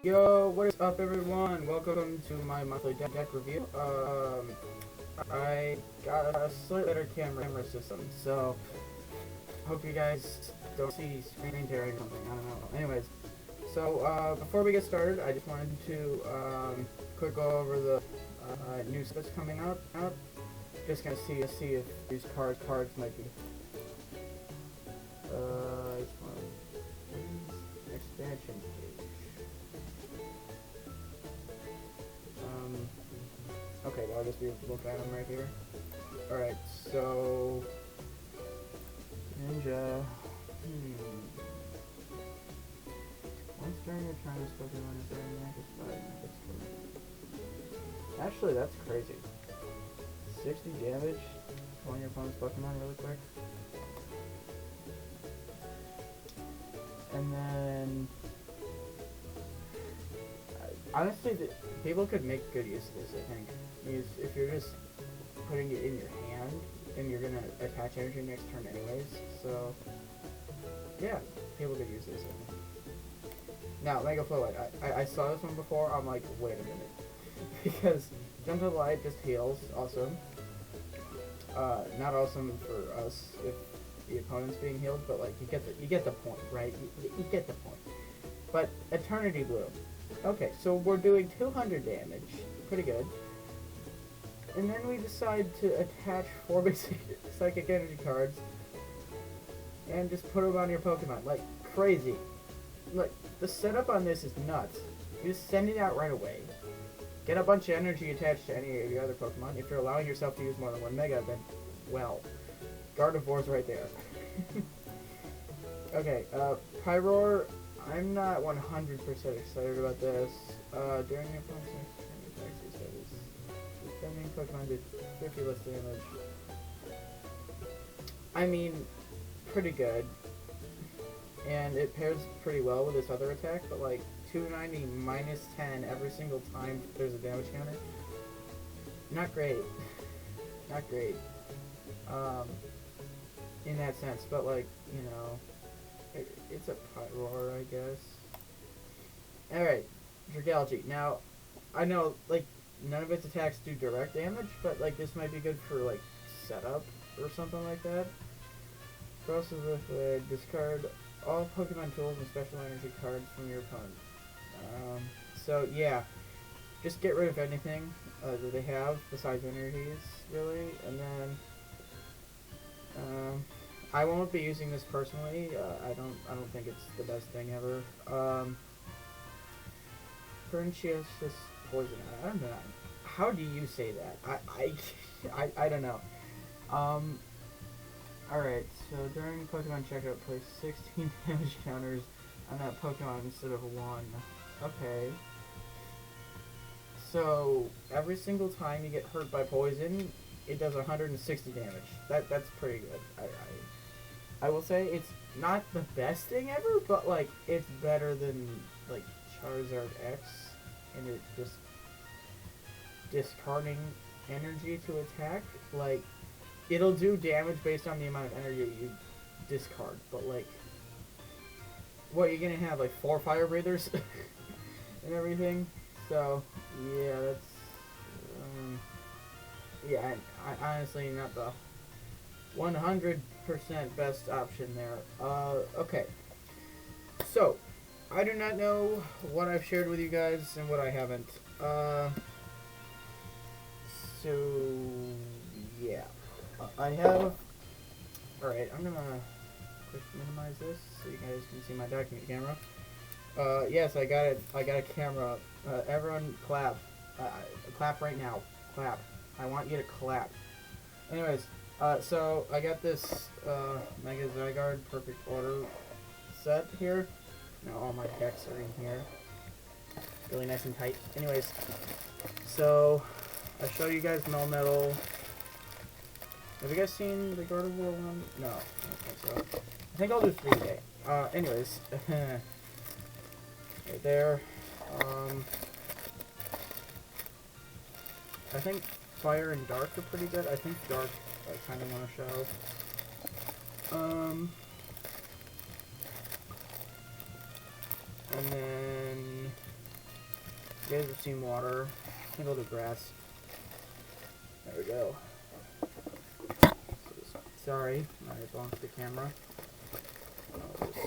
Yo, what is up everyone? Welcome to my monthly deck review. I got a slightly better camera system, so hope you guys don't see screen tearing or something, I don't know. Anyways, so before we get started, I just wanted to quick go over the new stuff that's coming out. Just gonna see if these cards might be expansion page. Okay, well, I'll just be able to look at them right here. Alright, so Ninja. Once during your turn, this Pokemon is very negative. Actually, that's crazy. 60 damage on your opponent's Pokemon really quick. And then honestly, people could make good use of this, I think. If you're just putting it in your hand, and you're gonna attach energy next turn anyways, so yeah, people could use this, I think. Now, Mega Flowlight, I saw this one before, I'm like, wait a minute. Because Gentle Light just heals, awesome. Not awesome for us if the opponent's being healed, but like, you get the point, right? You get the point. But Eternity Bloom. Okay, so we're doing 200 damage, pretty good. And then we decide to attach 4 basic Psychic Energy cards and just put them on your Pokemon, like crazy. Like, the setup on this is nuts. You just send it out right away. Get a bunch of energy attached to any of your other Pokemon. If you're allowing yourself to use more than one Mega, then, well, Gardevoir's right there. Okay, Pyroar, I'm not 100% excited about this. During your opponent's next turn, attacks your status. Defending Pokemon did 50 less damage. I mean, pretty good. And it pairs pretty well with this other attack, but like 290 minus 10 every single time there's a damage counter. Not great. Not great. In that sense, but like, you know, it's a Pyroar, I guess. Alright, Dragalge. Now, I know, like, none of its attacks do direct damage, but like, this might be good for like, setup or something like that. Process with discard all Pokemon tools and special energy cards from your opponent. So yeah, just get rid of anything that they have besides energies, really, and then I won't be using this personally. I don't think it's the best thing ever. Pernicious Poison. I don't know. How do you say that? I don't know. Alright, so during Pokemon checkout, place 16 damage counters on that Pokemon instead of 1. Okay. So, every single time you get hurt by poison, it does 160 damage. That's pretty good. I will say it's not the best thing ever, but like, it's better than like Charizard X, and it just discarding energy to attack. Like, it'll do damage based on the amount of energy you discard, but like, what, you're gonna have like 4 fire breathers and everything. So yeah, that's yeah, I honestly not the 100% best option there. Okay, so I do not know what I've shared with you guys and what I haven't. So yeah. I have. Alright, I'm gonna quick minimize this so you guys can see my document camera. Yes, I got it. I got a camera. Everyone clap. Clap right now. Clap. I want you to clap. Anyways, so I got this Mega Zygarde Perfect Order set here. Now all my decks are in here. Really nice and tight. Anyways, so I show you guys Melmetal. Have you guys seen the Gardevoir one? No, I don't think so. I think I'll do 3 today. Anyways. Right there. I think Fire and Dark are pretty good. I think Dark I kind of want to show. And then You guys have seen water. Can go to grass. There we go. Sorry, I bumped the camera. I'll just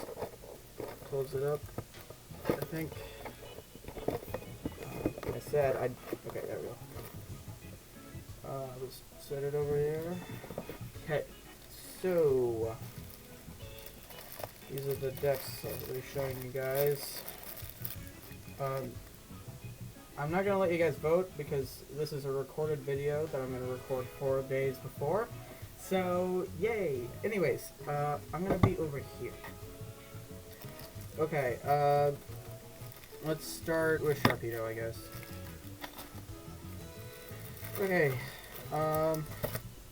close it up. I think. Like I said, okay, there we go. I'll just set it over here. Okay, so these are the decks I'll be showing you guys. I'm not gonna let you guys vote because this is a recorded video that I'm gonna record 4 days before. So yay! Anyways, I'm gonna be over here. Okay, let's start with Sharpedo, I guess. Okay,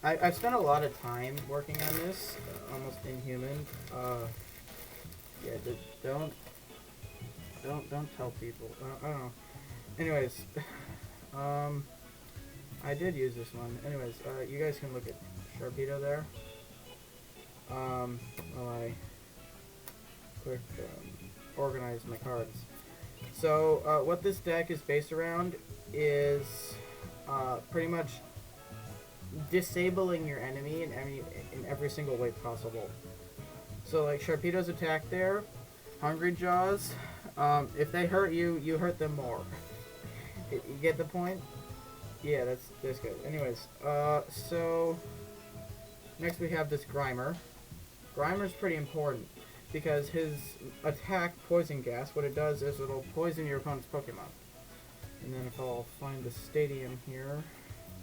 I've spent a lot of time working on this, almost inhuman. Yeah, don't tell people. I don't know. Anyways, I did use this one. Anyways, you guys can look at Sharpedo there. While I quick organize my cards. So what this deck is based around is pretty much disabling your enemy in every single way possible. So like Sharpedo's attack there, Hungry Jaws, if they hurt you, you hurt them more. You get the point? Yeah, that's good. Anyways, so next we have this Grimer. Grimer's pretty important because his attack, Poison Gas, what it does is it'll poison your opponent's Pokemon. And then if I'll find the stadium here,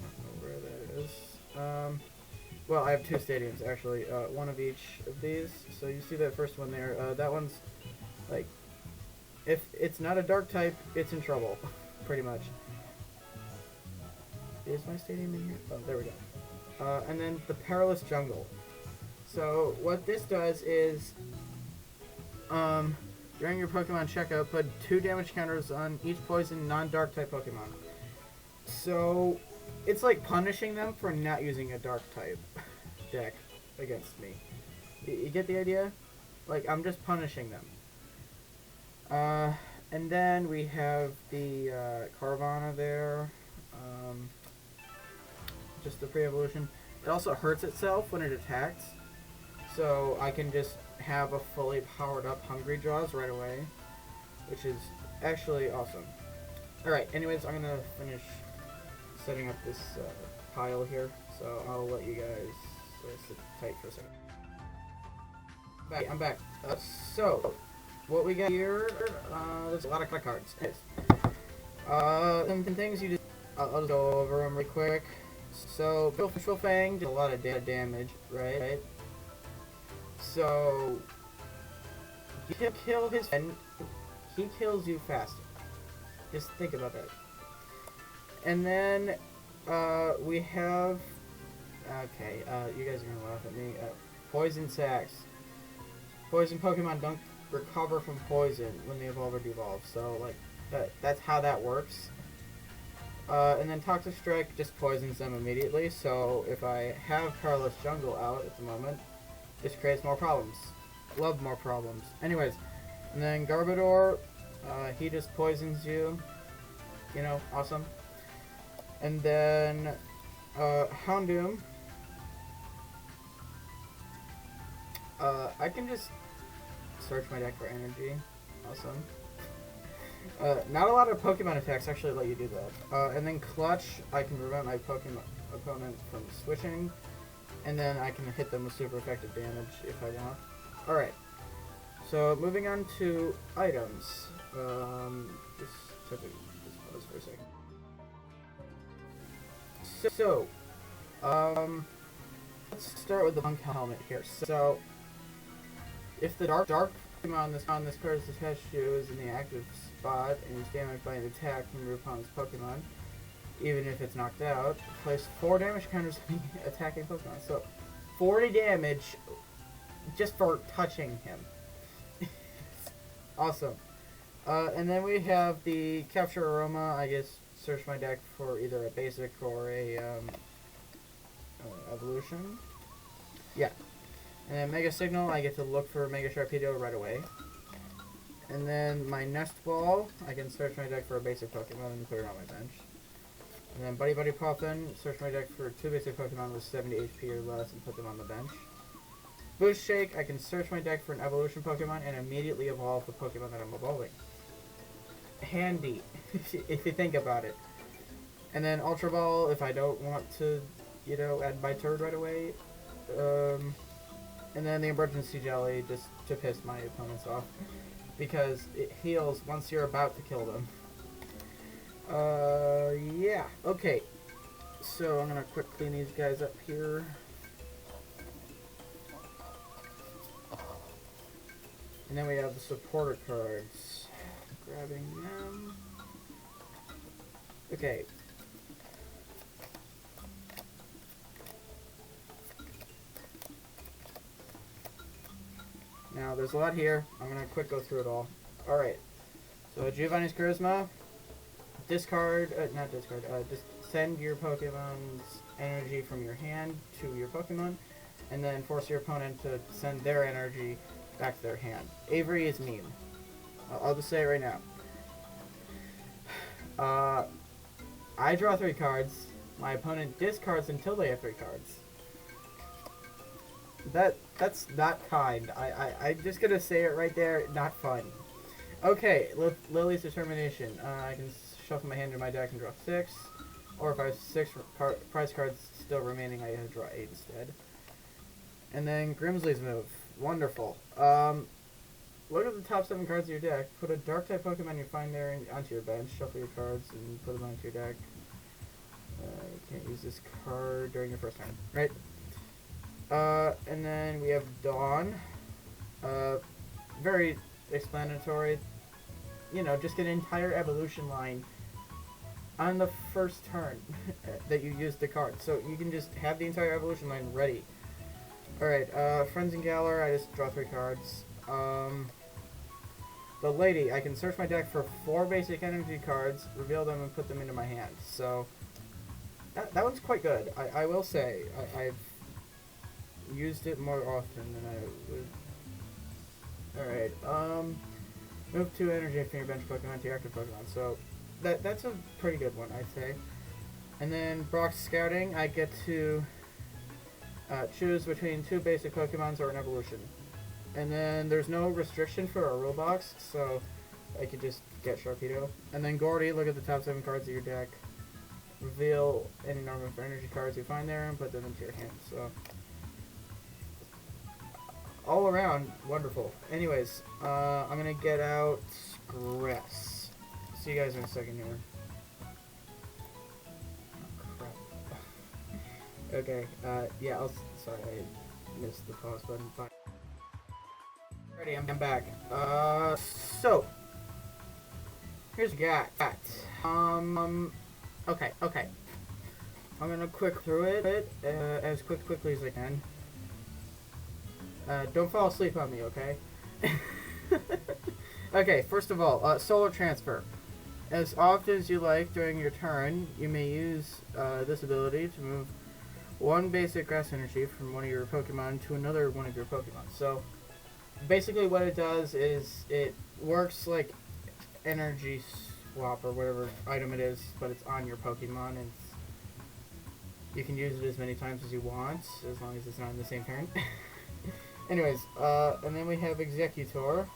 I don't know where that is. Well, I have 2 stadiums actually, one of each of these. So you see that first one there. That one's like, if it's not a dark type, it's in trouble, pretty much. Is my stadium in here? Oh, there we go. And then the Perilous Jungle. So what this does is, during your Pokemon checkup, put 2 damage counters on each poison non-dark type Pokemon. So it's like punishing them for not using a dark type deck against me. You get the idea? Like, I'm just punishing them. And then we have the Carvanha there. Just the pre-evolution. It also hurts itself when it attacks. So I can just have a fully powered up Hungry Jaws right away, which is actually awesome. Alright, anyways, I'm gonna finish setting up this pile here, so I'll let you guys sit tight for a second. I'm back. So, what we got here, there's a lot of cards. Some things you just, I'll just go over them real quick. So, Vengeful Fang did a lot of damage, right? So, you kill his friend, he kills you faster. Just think about that. And then, we have, okay, you guys are gonna laugh at me, Poison Sacs. Poison Pokemon don't recover from poison when they evolve or devolve, so, like, that's how that works. And then Toxic Strike just poisons them immediately, so if I have Perilous Jungle out at the moment, this creates more problems. Love more problems. Anyways, and then Garbodor, he just poisons you. You know, awesome. And then, Houndoom. I can just search my deck for energy. Awesome. Not a lot of Pokemon attacks actually let you do that. And then Clutch, I can prevent my Pokemon opponent from switching. And then I can hit them with super effective damage if I want. Alright. So, moving on to items. Just pause for a second. So, let's start with the Bunk Helmet here. So, if the dark Pokemon on this card is attached to is in the active spot and is damaged by an attack from your opponent's Pokemon, even if it's knocked out, place 4 damage counters on the attacking Pokemon. So, 40 damage just for touching him. Awesome. And then we have the Capture Aroma. I guess search my deck for either a basic or a evolution. Yeah. And then Mega Signal, I get to look for Mega Sharpedo right away. And then my Nest Ball, I can search my deck for a basic Pokemon and put it on my bench. And then Buddy Buddy Puffin, search my deck for 2 basic Pokemon with 70 HP or less and put them on the bench. Boost Shake, I can search my deck for an evolution Pokemon and immediately evolve the Pokemon that I'm evolving. Handy, if you think about it. And then Ultra Ball, if I don't want to, you know, add my turd right away. And then the Emergency Jelly, just to piss my opponents off. Because it heals once you're about to kill them. Yeah. Okay. So I'm gonna quick clean these guys up here. And then we have the supporter cards. Grabbing them. Okay. Now, there's a lot here. I'm going to quick go through it all. Alright. So, Giovanni's Charisma. Discard, not discard, just send your Pokemon's energy from your hand to your Pokemon. And then force your opponent to send their energy back to their hand. Avery is mean. I'll just say it right now. I draw 3 cards. My opponent discards until they have 3 cards. That's not kind. I'm just gonna say it right there. Not fun. Okay, Lily's Determination. I can shuffle my hand in my deck and draw 6. Or if I have 6 prize cards still remaining, I draw 8 instead. And then Grimsley's move. Wonderful. Look at the top 7 cards of your deck. Put a Dark-type Pokemon you find there onto your bench. Shuffle your cards and put them onto your deck. You can't use this card during your first turn, right? And then we have Dawn. Very explanatory. You know, just an entire evolution line on the first turn that you use the card. So you can just have the entire evolution line ready. Alright, Friends and Galar, I just draw 3 cards. The Lady, I can search my deck for 4 basic energy cards, reveal them, and put them into my hand. So, that one's quite good. I will say, I've used it more often than I would. Alright, move 2 energy from your bench Pokemon to your active Pokemon. So, that's a pretty good one, I'd say. And then Brock's Scouting, I get to choose between 2 basic Pokemons or an evolution. And then there's no restriction for a rule box, so I could just get Sharpedo. And then Gordy, look at the top 7 cards of your deck. Reveal any normal for energy cards you find there and put them into your hand. So, all around, wonderful. Anyways, I'm going to get out Gress. See you guys in a second here. Oh, crap. Okay, yeah, sorry, I missed the pause button. Bye. Alrighty, I'm back. So, here's what I got. Okay. I'm gonna quick through it, as quickly as I can. Don't fall asleep on me, okay? Okay, first of all, Solar Transfer. As often as you like during your turn, you may use this ability to move 1 basic grass energy from one of your Pokemon to another one of your Pokemon. So, basically what it does is it works like energy swap or whatever item it is, but it's on your Pokemon, and you can use it as many times as you want, as long as it's not in the same turn. Anyways, and then we have Executor.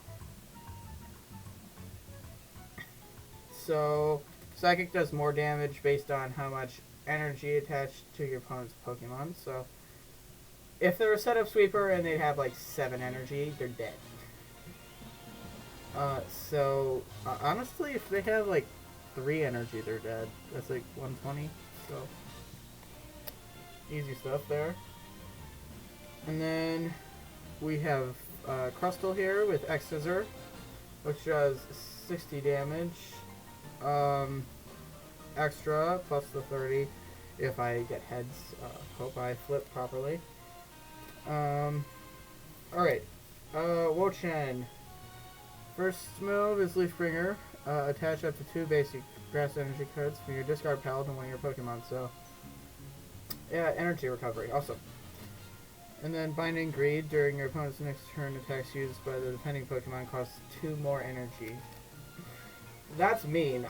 So, Psychic does more damage based on how much energy attached to your opponent's Pokemon. So, if they're a setup sweeper and they have like 7 energy, they're dead. Honestly, if they have like 3 energy, they're dead. That's like 120. So, easy stuff there. And then we have Crustle here with X-Scissor, which does 60 damage. Extra plus the 30 if I get heads. Hope I flip properly. Alright. Wo-Chien. First move is Leaf Bringer. Attach up to 2 basic grass energy cards from your discard pile to one of your Pokemon. So, yeah, energy recovery. Awesome. And then Binding Greed during your opponent's next turn, attacks used by the defending Pokemon costs 2 more energy. That's mean,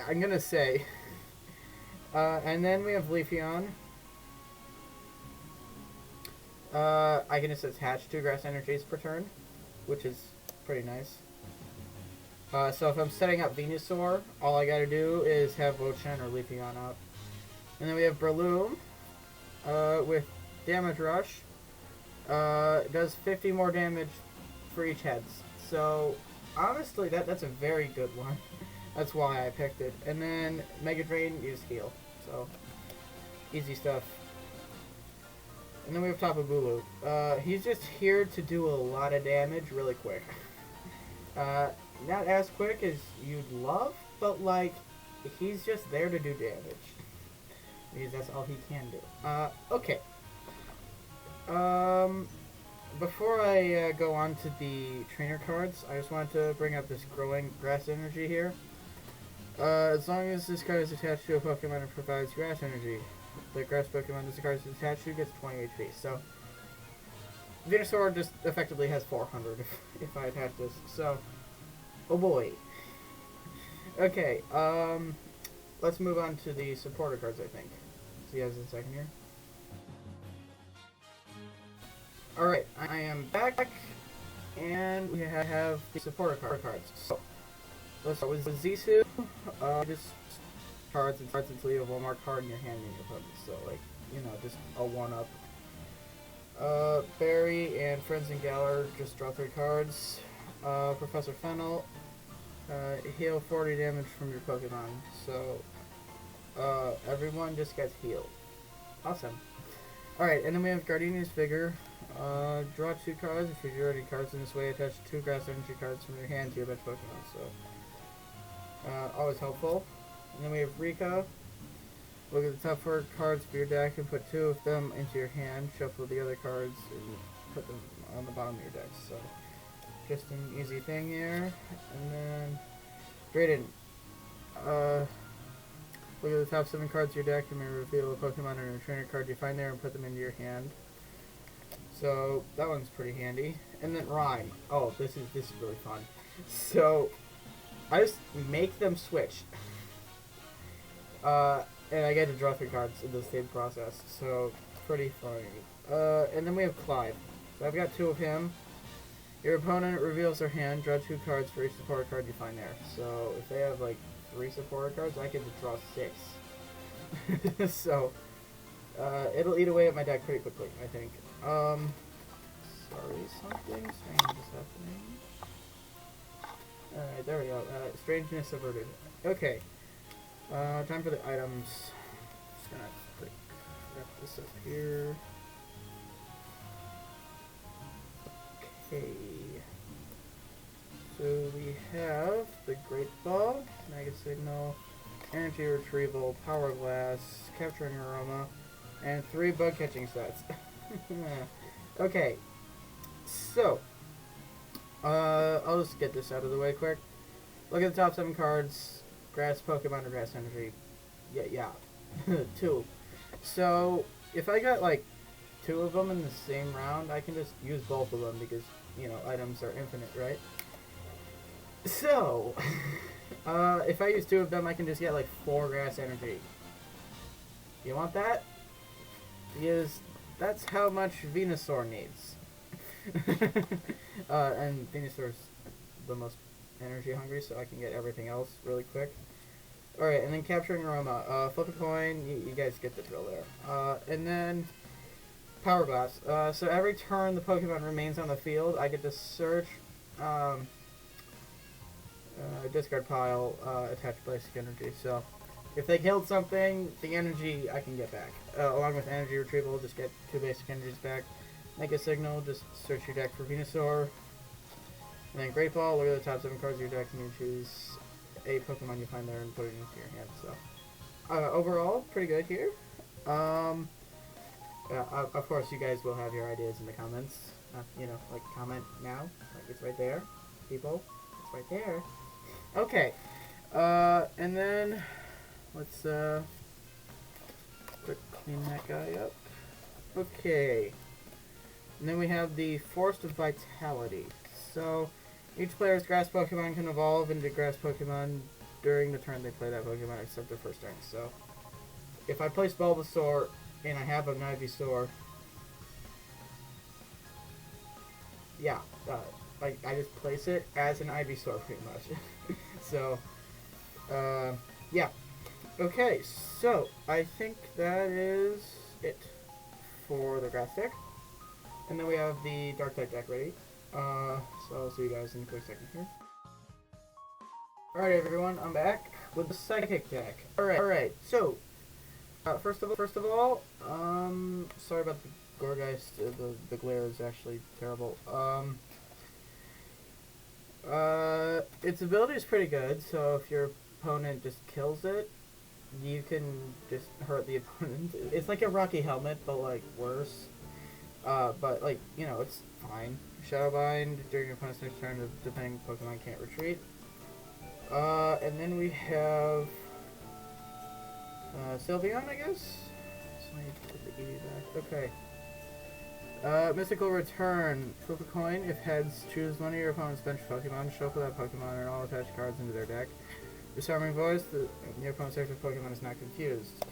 I'm gonna say. And then we have Leafeon. I can just attach 2 grass energies per turn, which is pretty nice. So if I'm setting up Venusaur, all I gotta do is have Wo-Chien or Leafeon up. And then we have Breloom, with Damage Rush. Does 50 more damage for each heads. So, honestly, that's a very good one. That's why I picked it. And then Mega Drain, use Heal. So, easy stuff. And then we have Tapu Bulu. He's just here to do a lot of damage really quick. Not as quick as you'd love, but like, he's just there to do damage. Because that's all he can do. Okay. Before I go on to the trainer cards, I just wanted to bring up this growing grass energy here. As long as this card is attached to a Pokemon and provides grass energy, the grass Pokemon this card is attached to gets 20 HP. So, Venusaur just effectively has 400 if I attach this. So, oh boy. Okay, let's move on to the supporter cards, I think. See you guys in a second here. Alright, I am back, and we have the supporter cards. So, let's start with Zissou. Just cards until you have one more card in your hand in your opponent. So, like, you know, just a 1-up. Barry and Friends and Galar, just draw 3 cards. Professor Fennel, heal 40 damage from your Pokemon. So, everyone just gets healed. Awesome. Alright, and then we have Gardenia's Vigor. Draw 2 cards. If you drew any cards in this way, attach 2 grass energy cards from your hand to your bench Pokemon. So, always helpful. And then we have Rika. Look at the top 4 cards of your deck and put 2 of them into your hand. Shuffle the other cards and put them on the bottom of your deck. So, just an easy thing here. And then, Drayden. Look at the top 7 cards of your deck and reveal a Pokemon or a trainer card you find there and put them into your hand. So that one's pretty handy. And then Rhyme. Oh, this is really fun. So I just make them switch. And I get to draw 3 cards in the same process. So pretty funny. And then we have Clive. So I've got 2 of him. Your opponent reveals their hand. Draw 2 cards for each supporter card you find there. So if they have like 3 supporter cards, I get to draw 6. So it'll eat away at my deck pretty quickly, I think. Sorry, something strange is happening. Alright, there we go. Strangeness averted. Okay. Time for the items. Just gonna wrap this up here. Okay. So we have the Great Ball, Mega Signal, Energy Retrieval, Power Glass, Capturing Aroma, and 3 Bug Catching sets. Okay, so, I'll just get this out of the way quick. Look at the top 7 cards, Grass Pokemon or Grass Energy. Yeah, 2. So, if I got like 2 of them in the same round, I can just use both of them because, you know, items are infinite, right? So, if I use 2 of them, I can just get like 4 Grass Energy. You want that? Because that's how much Venusaur needs. And Venusaur's the most energy hungry, so I can get everything else really quick. Alright, and then Capturing Aroma. Flip a coin, you guys get the drill there. And then Power Glass. So every turn the Pokemon remains on the field, I get to search discard pile attached Basic Energy. So if they killed something, the energy I can get back. Along with Energy Retrieval, just get 2 Basic Energies back. Make a Signal, just search your deck for Venusaur. And then Great Ball, look at the top 7 cards of your deck and you choose a Pokemon you find there and put it into your hand. So overall, pretty good here. Of course, you guys will have your ideas in the comments. You know, like comment now. Like it's right there, people. It's right there. Okay. And then let's quick clean that guy up. Okay. And then we have the Forest of Vitality. So, each player's grass Pokemon can evolve into grass Pokemon during the turn they play that Pokemon, except their first turn. So, if I place Bulbasaur and I have an Ivysaur, yeah, I just place it as an Ivysaur pretty much. So, yeah. Okay, so I think that is it for the grass deck. And then we have the dark type deck ready. So I'll see you guys in a quick second here. Alright everyone, I'm back with the psychic deck. Alright, so first of all, sorry about the Gourgeist, the glare is actually terrible. Its ability is pretty good, so if your opponent just kills it, you can just hurt the opponent. It's like a Rocky Helmet, but like worse. But like, you know, it's fine. Shadowbind during your opponent's next turn, depending Pokemon can't retreat. And then we have Sylveon, I guess? So let me put the EV back. Okay. Mystical Return. Flip a coin. If heads, choose one of your opponent's bench Pokemon, shuffle that Pokemon and all attached cards into their deck. Disarming Voice, your opponent's active Pokemon is not confused.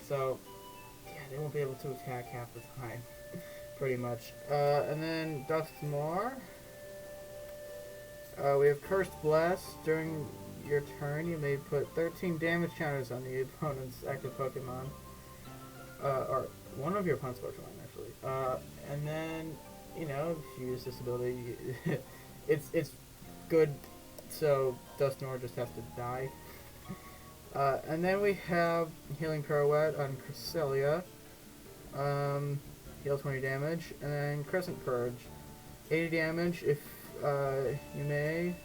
So, yeah, they won't be able to attack half the time. Pretty much. And then Dusknoir. We have Cursed Blast. During your turn, you may put 13 damage counters on the opponent's active Pokemon. Or one of your opponent's Pokemon, actually. And then, you know, if you use this ability, it's good, so Dusknoir just has to die. And then we have Healing Pirouette on Cresselia. Heal 20 damage. And then Crescent Purge. 80 damage if you may.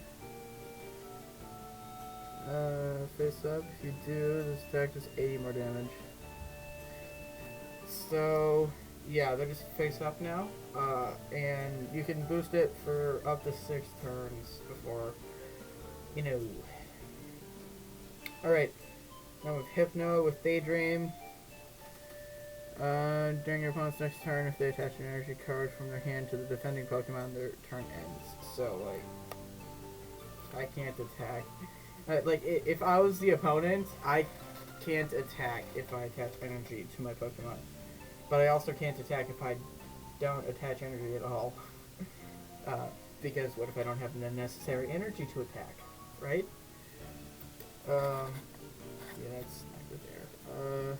Face up. If you do, this attack does 80 more damage. So, yeah, they're just face up now. And you can boost it for up to 6 turns before, you know. Alright. Now with Hypno, with Daydream. During your opponent's next turn, if they attach an energy card from their hand to the defending Pokemon, their turn ends. So, like, I can't attack. Like, if I was the opponent, I can't attack if I attach energy to my Pokemon. But I also can't attack if I don't attach energy at all. Because what if I don't have the necessary energy to attack, right? Yeah, that's not good there.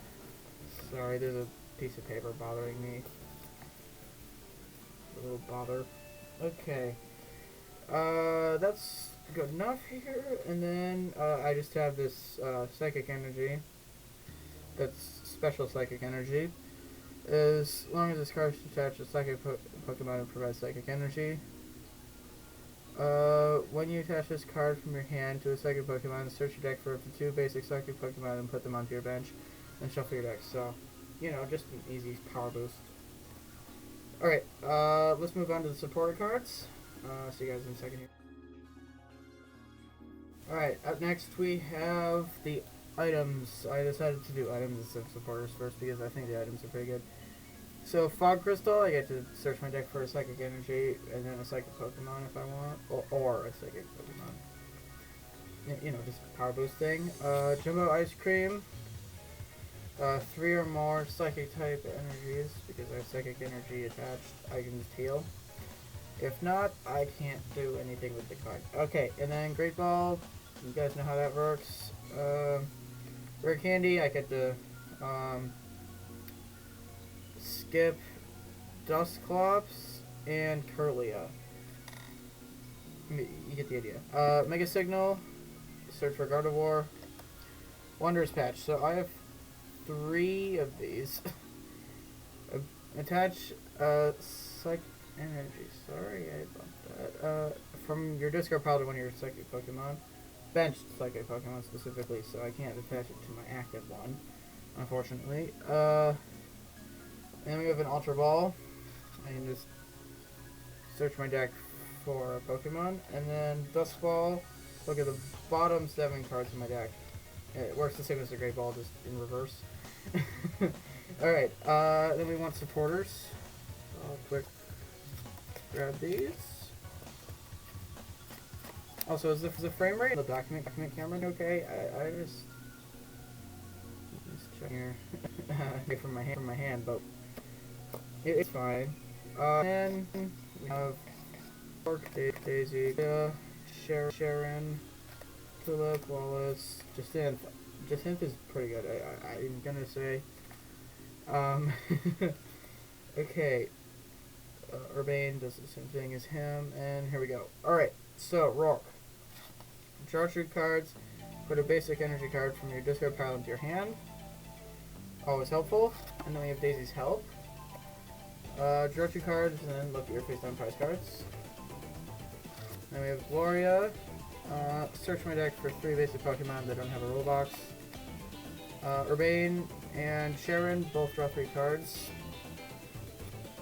Sorry, there's a piece of paper bothering me. A little bother. Okay. That's good enough here. And then, I just have this, Psychic Energy. That's Special Psychic Energy. As long as this card is attached to Psychic Pokemon and provides Psychic Energy. When you attach this card from your hand to a Psychic Pokemon, search your deck for up to 2 basic Psychic Pokemon and put them onto your bench. And shuffle your deck. So, you know, just an easy power boost. Alright, let's move on to the supporter cards. See you guys in a second here. Alright, up next we have the items. I decided to do items instead of supporters first because I think the items are pretty good. So, Fog Crystal, I get to search my deck for a Psychic Energy and then a Psychic Pokemon if I want. Or a Psychic Pokemon. You know, just power boost thing. Jumbo Ice Cream. 3 or more Psychic type energies, because I have Psychic Energy attached, I can just heal. If not, I can't do anything with the card. Okay, and then Great Ball, you guys know how that works. Rare Candy, I get to skip Dusclops and Kirlia. You get the idea. Mega Signal, search for Gardevoir. Wondrous Patch, so I have 3 of these. Attach Psychic Energy. Sorry, I bumped that. From your discard pile to one of your Psychic Pokemon. Benched Psychic Pokemon specifically, so I can't attach it to my active one, unfortunately. And we have an Ultra Ball. I can just search my deck for a Pokemon. And then Dusk Ball. Look at the bottom 7 cards in my deck. It works the same as the Great Ball, just in reverse. Alright, then we want supporters. I'll quick grab these. Also, is the frame rate on the document camera okay? I just check here from my hand, but it's fine. And we have Daisy, Sharon, Tulip, Wallace, Jacinth. Jacinth is pretty good. I'm gonna say. Okay. Urbane does the same thing as him, and here we go. Alright, so Rourke. Draw 2 cards, put a basic energy card from your discard pile into your hand. Always helpful. And then we have Daisy's Help. Draw 2 cards, and then look at your face-down prize cards. Then we have Gloria. Search my deck for 3 basic Pokemon that don't have a rule box. Urbane and Sharon both draw 3 cards.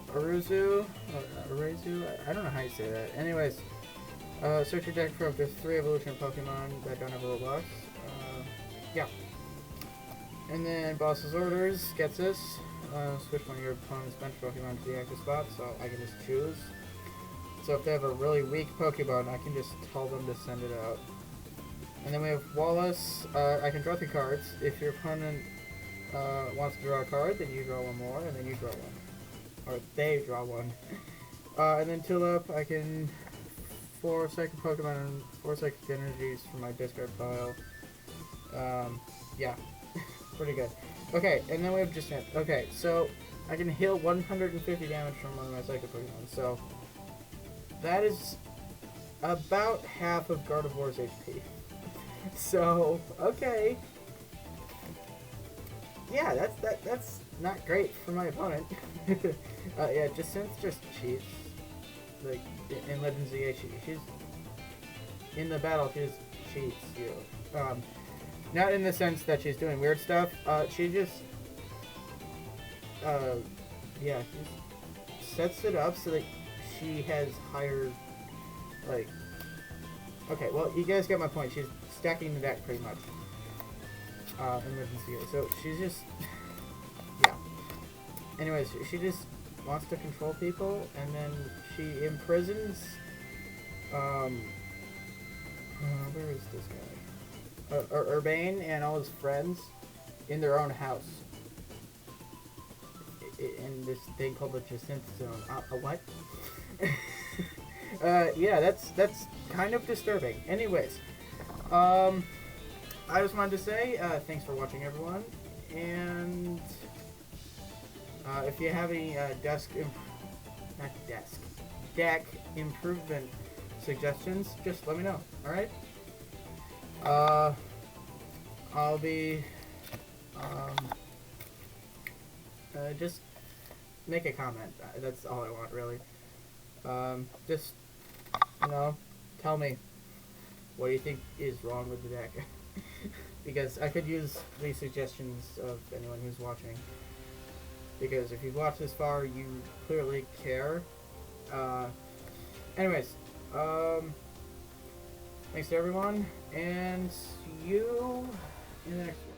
Aruzu, I don't know how you say that. Anyways, search your deck for up to 3 evolution Pokemon that don't have a rule box. Yeah. And then Boss's Orders gets this. Switch one of your opponent's bench Pokemon to the active spot, so I can just choose. So if they have a really weak Pokemon, I can just tell them to send it out. And then we have Wallace. I can draw 3 cards. If your opponent wants to draw a card, then you draw 1 more, and then you draw 1. Or they draw 1. And then Tulip, I can 4 psychic Pokemon and 4 psychic energies from my discard pile. Yeah, pretty good. Okay, and then we have Jacinth. Okay, so I can heal 150 damage from one of my psychic Pokemon. So that is about half of Gardevoir's HP. So okay. Yeah, that's not great for my opponent. Yeah, Jacinth just cheats. Like, in Legends ZA, she's... In the battle, she just cheats you. Not in the sense that she's doing weird stuff. She just... yeah, she sets it up so that she has higher... Like... Okay, well, you guys get my point. She's stacking the deck pretty much. In Legends ZA. So, she's just... Yeah. Anyways, she just wants to control people, and then she imprisons, where is this guy? Urbane and all his friends in their own house. In this thing called the Jacinth Zone. What? Yeah, that's kind of disturbing. Anyways, I just wanted to say, thanks for watching, everyone, and... if you have any deck improvement suggestions, just let me know. Alright? I'll be, just make a comment. That's all I want, really. Just, you know, tell me, what do you think is wrong with the deck? Because I could use these suggestions of anyone who's watching. Because if you've watched this far, you clearly care. Anyways, thanks to everyone, and see you in the next video.